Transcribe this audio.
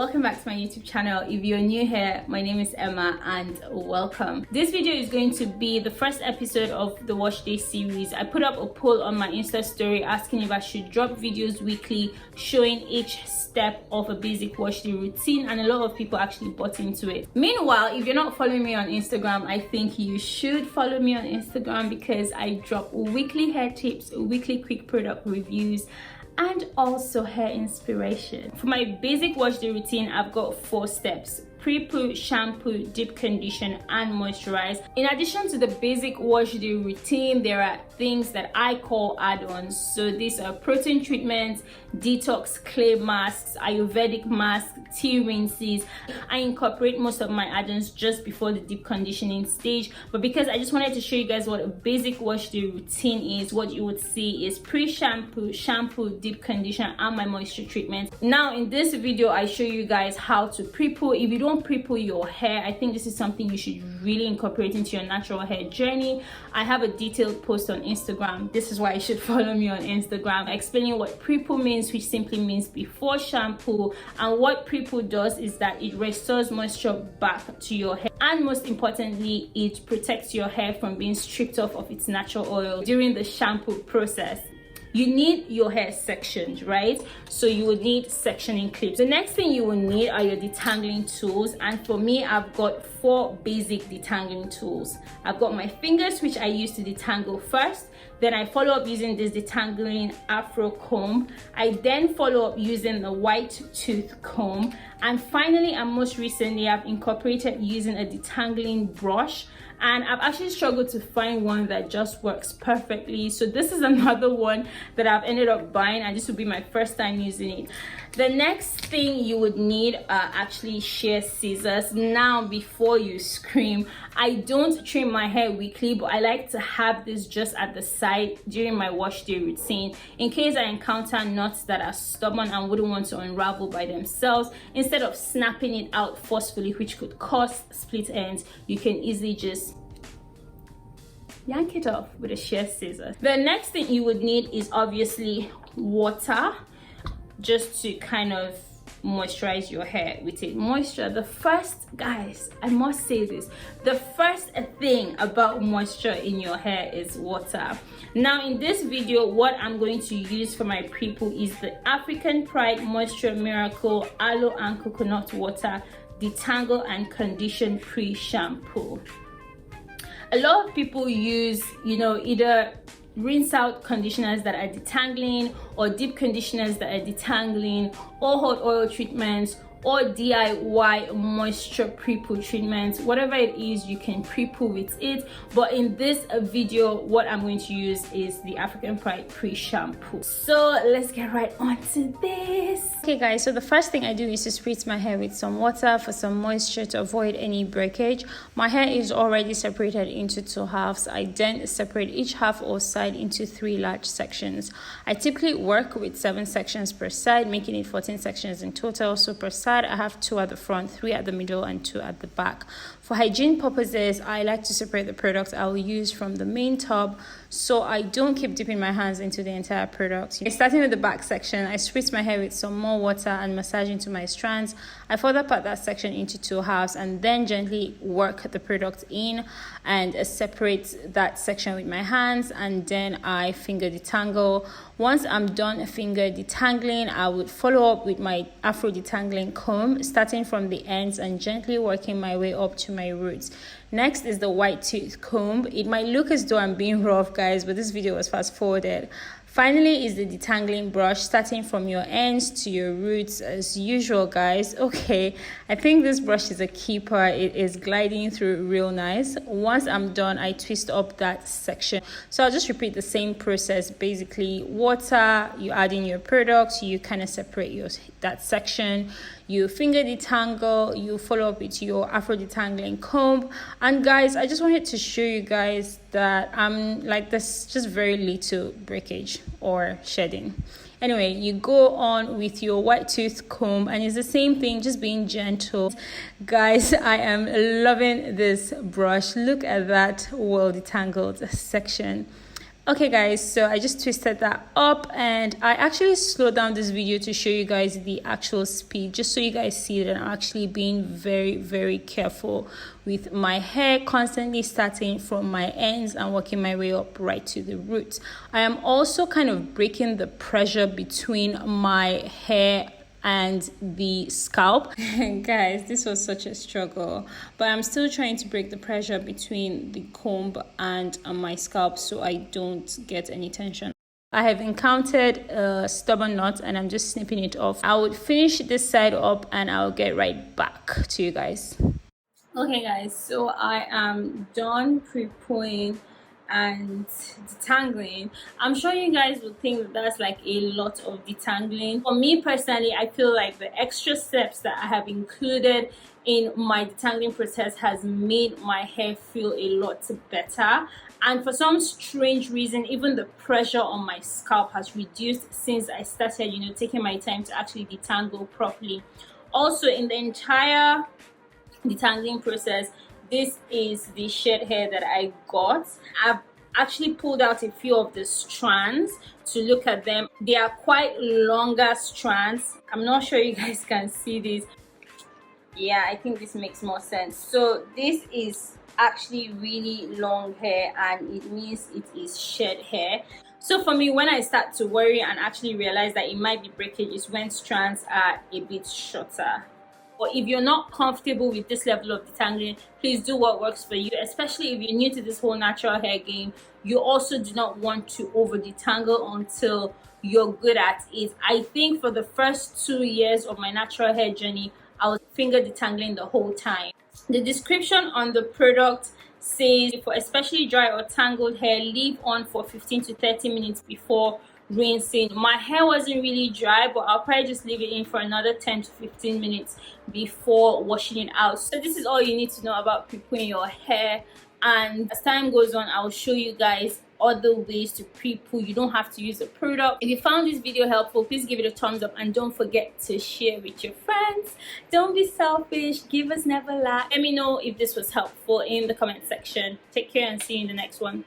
welcome back to my YouTube channel. If you're new here, my name is Emma and welcome. This video is going to be the first episode of the Wash Day series. I put up a poll on my Insta story asking if I should drop videos weekly showing each step of a basic wash day routine, and a lot of people actually bought into it. Meanwhile, if you're not following me on Instagram, I think you should follow me on Instagram because I drop weekly hair tips, weekly quick product reviews, and also hair inspiration. For my basic wash day routine, I've got 4 steps: pre-poo, shampoo, deep condition, and moisturize. In addition to the basic wash day routine, there are things that I call add-ons. So these are protein treatments, detox clay masks, Ayurvedic masks, tea rinses. I incorporate most of my add-ons just before the deep conditioning stage, but because I just wanted to show you guys what a basic wash day routine is, what you would see is pre-shampoo, shampoo, deep conditioner, and my moisture treatment. Now in this video, I show you guys how to pre-poo. If you don't pre-poo your hair, I think this is something you should really incorporate into your natural hair journey. I have a detailed post on Instagram. This is why you should follow me on Instagram, explaining what pre-poo means, which simply means before shampoo. And what pre-poo does is that it restores moisture back to your hair, and most importantly, it protects your hair from being stripped off of its natural oil during the shampoo process. You need your hair sectioned, right? So you would need sectioning clips. The next thing you will need are your detangling tools. And for me, I've got 4 basic detangling tools. I've got my fingers, which I use to detangle first. Then I follow up using this detangling Afro comb. I then follow up using the white tooth comb. And finally, and most recently, I've incorporated using a detangling brush. And I've actually struggled to find one that just works perfectly. So this is another one that I've ended up buying, and this will be my first time using it. The next thing you would need are actually shear scissors. Now, before you scream, I don't trim my hair weekly, but I like to have this just at the side during my wash day routine in case I encounter knots that are stubborn and wouldn't want to unravel by themselves. Instead of snapping it out forcefully, which could cause split ends, you can easily just yank it off with a shear scissors. The next thing you would need is obviously water, just to kind of moisturize your hair with it. Moisture, the first, guys, I must say this, the first thing about moisture in your hair is water. Now in this video, what I'm going to use for my pre-poo is the African Pride Moisture Miracle Aloe and Coconut Water Detangle and Condition Pre-Shampoo. A lot of people use, either rinse out conditioners that are detangling, or deep conditioners that are detangling, or hot oil treatments, or DIY moisture pre-poo treatments. Whatever it is, you can pre-poo with it. But in this video, what I'm going to use is the African Pride pre-shampoo. So let's get right on to this. Okay guys, so the first thing I do is to spritz my hair with some water for some moisture to avoid any breakage. My hair is already separated into 2 halves. I then separate each half or side into 3 large sections. I typically work with 7 sections per side, making it 14 sections in total. So per side, I have 2 at the front, 3 at the middle, and 2 at the back. For hygiene purposes, I like to separate the products I will use from the main tub, so I don't keep dipping my hands into the entire product. Starting with the back section, I spritz my hair with some more water and massage into my strands. I further part that section into 2 halves and then gently work the product in and separate that section with my hands, and then I finger detangle. Once I'm done finger detangling, I would follow up with my Afro detangling comb, starting from the ends and gently working my way up to my roots. Next is the white tooth comb. It might look as though I'm being rough, guys, but this video was fast forwarded. Finally is the detangling brush, starting from your ends to your roots as usual, guys. Okay, I think this brush is a keeper. It is gliding through real nice. Once I'm done, I twist up that section. So I'll just repeat the same process. Basically, water, you add in your products, you kind of separate that section. You finger detangle, you follow up with your Afro detangling comb. And guys, I just wanted to show you guys that like there's just very little breakage or shedding. Anyway, you go on with your white tooth comb and it's the same thing, just being gentle. Guys, I am loving this brush. Look at that well detangled section. Okay guys, so I just twisted that up and I actually slowed down this video to show you guys the actual speed, just so you guys see that I'm actually being very careful with my hair, constantly starting from my ends and working my way up right to the roots. I am also kind of breaking the pressure between my hair and the scalp. Guys, this was such a struggle, but I'm still trying to break the pressure between the comb and my scalp so I don't get any tension. I have encountered a stubborn knot and I'm just snipping it off. I would finish this side up and I'll get right back to you guys. Okay guys, so I am done pre-pooing and detangling. I'm sure you guys would think that that's like a lot of detangling. For me personally, I feel like the extra steps that I have included in my detangling process has made my hair feel a lot better, and for some strange reason even the pressure on my scalp has reduced since I started, you know, taking my time to actually detangle properly. Also, in the entire detangling process, this is the shed hair that I got. I've actually pulled out a few of the strands to look at them. They are quite longer strands. I'm not sure you guys can see this. Yeah, I think this makes more sense. So this is actually really long hair and it means it is shed hair. So for me, when I start to worry and actually realize that it might be breakage is when strands are a bit shorter. Or if you're not comfortable with this level of detangling, please do what works for you, especially if you're new to this whole natural hair game. You also do not want to over detangle until you're good at it. I think for the first 2 years of my natural hair journey, I was finger detangling the whole time. The description on the product says for especially dry or tangled hair, leave on for 15 to 30 minutes before rinsing. My hair wasn't really dry, but I'll probably just leave it in for another 10 to 15 minutes before washing it out. So this is all you need to know about pre-pooing your hair, and as time goes on I'll show you guys other ways to pre-poo. You don't have to use the product. If you found this video helpful, please give it a thumbs up and don't forget to share with your friends. Don't be selfish, give us never lie. Let me know if this was helpful in the comment section. Take care and see you in the next one.